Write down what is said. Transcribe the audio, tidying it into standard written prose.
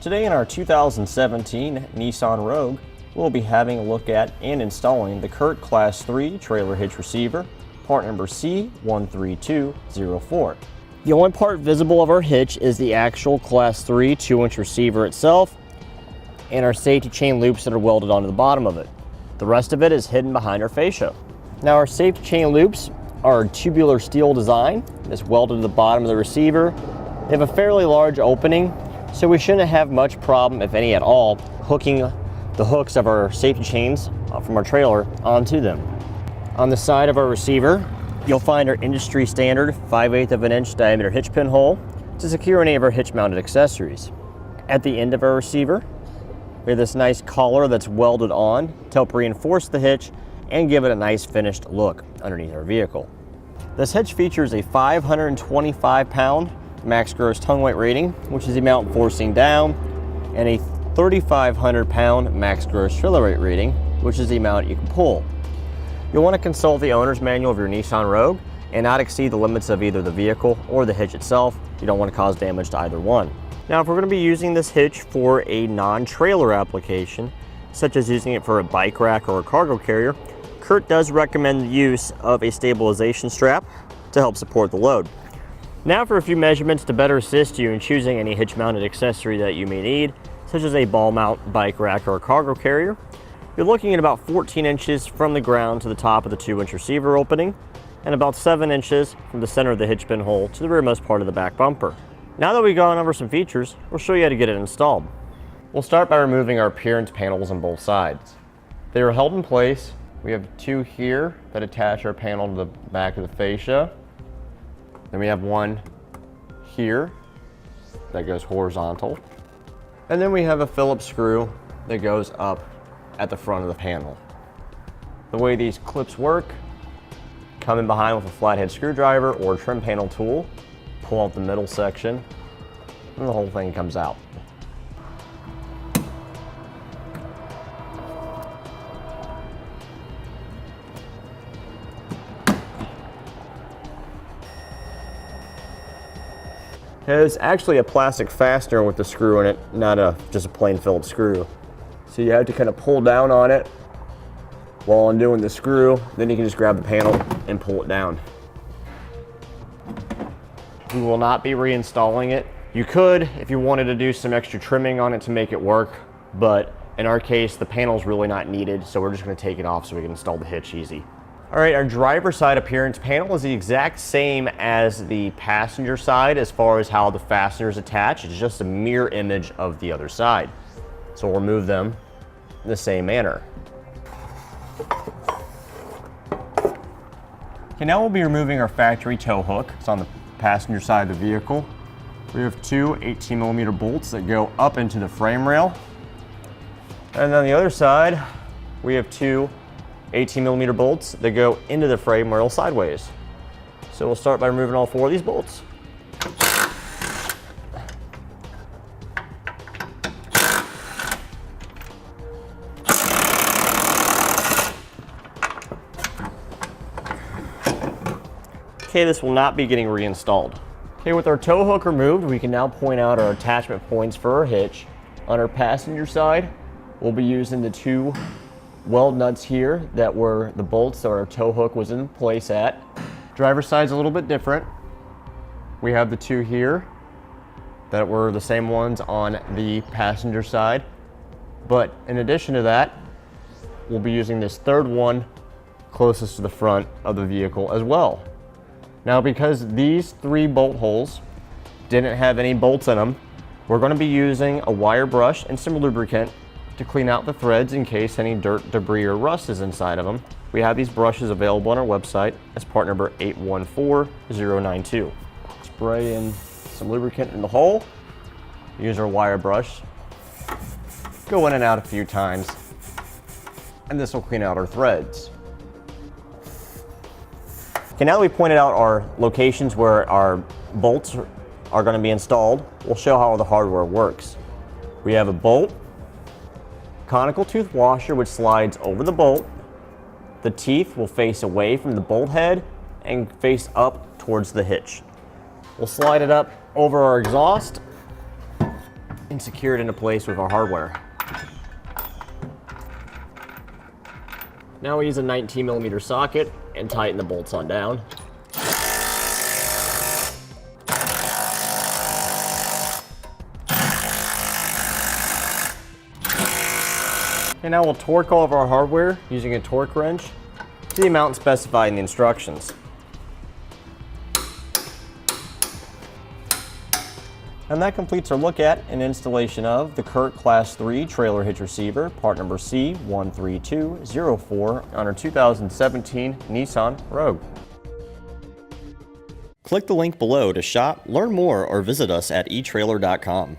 Today in our 2017 Nissan Rogue, we'll be having a look at and installing the Curt Class 3 Trailer Hitch Receiver, part number C13204. The only part visible of our hitch is the actual Class 3 2-inch receiver itself and our safety chain loops that are welded onto the bottom of it. The rest of it is hidden behind our fascia. Now our safety chain loops are tubular steel design. It's welded to the bottom of the receiver. They have a fairly large opening, so we shouldn't have much problem, if any at all, hooking the hooks of our safety chains from our trailer onto them. On the side of our receiver, you'll find our industry standard 5/8 of an inch diameter hitch pinhole to secure any of our hitch mounted accessories. At the end of our receiver, we have this nice collar that's welded on to help reinforce the hitch and give it a nice finished look underneath our vehicle. This hitch features a 525-pound max gross tongue weight rating, which is the amount forcing down, and a 3,500-pound max gross trailer weight rating, which is the amount you can pull. You'll want to consult the owner's manual of your Nissan Rogue and not exceed the limits of either the vehicle or the hitch itself. You don't want to cause damage to either one. Now, if we're going to be using this hitch for a non-trailer application, such as using it for a bike rack or a cargo carrier, Curt does recommend the use of a stabilization strap to help support the load. Now for a few measurements to better assist you in choosing any hitch-mounted accessory that you may need, such as a ball mount, bike rack, or a cargo carrier. You're looking at about 14 inches from the ground to the top of the 2-inch receiver opening, and about 7 inches from the center of the hitch pin hole to the rearmost part of the back bumper. Now that we've gone over some features, we'll show you how to get it installed. We'll start by removing our appearance panels on both sides. They are held in place. We have two here that attach our panel to the back of the fascia. Then we have one here that goes horizontal. And then we have a Phillips screw that goes up at the front of the panel. The way these clips work, come in behind with a flathead screwdriver or a trim panel tool, pull out the middle section, and the whole thing comes out. It's actually a plastic fastener with the screw in it, not just a plain Phillips screw. So you have to kind of pull down on it while undoing the screw, then you can just grab the panel and pull it down. We will not be reinstalling it. You could if you wanted to do some extra trimming on it to make it work, but in our case, the panel's really not needed, so we're just gonna take it off so we can install the hitch easy. All right, our driver's side appearance panel is the exact same as the passenger side as far as how the fasteners attach. It's just a mirror image of the other side. So we'll remove them in the same manner. Okay, now we'll be removing our factory tow hook. It's on the passenger side of the vehicle. We have two 18mm bolts that go up into the frame rail. And on the other side, we have two 18mm bolts that go into the frame rail sideways. So we'll start by removing all four of these bolts. Okay, this will not be getting reinstalled. Okay, with our tow hook removed, we can now point out our attachment points for our hitch. On our passenger side, we'll be using the two weld nuts here that were the bolts that our tow hook was in place at. Driver's side's a little bit different. We have the two here that were the same ones on the passenger side. But in addition to that, we'll be using this third one closest to the front of the vehicle as well. Now, because these three bolt holes didn't have any bolts in them, we're going to be using a wire brush and some lubricant to clean out the threads in case any dirt, debris, or rust is inside of them. We have these brushes available on our website as part number 814092. Spray in some lubricant in the hole, use our wire brush, go in and out a few times, and this will clean out our threads. Okay, now that we pointed out our locations where our bolts are going to be installed, we'll show how the hardware works. We have a bolt, conical tooth washer which slides over the bolt. The teeth will face away from the bolt head and face up towards the hitch. We'll slide it up over our exhaust and secure it into place with our hardware. Now we use a 19mm socket and tighten the bolts on down. And now we'll torque all of our hardware using a torque wrench to the amount specified in the instructions. And that completes our look at and installation of the Curt Class 3 Trailer Hitch Receiver, part number C13204 on our 2017 Nissan Rogue. Click the link below to shop, learn more, or visit us at etrailer.com.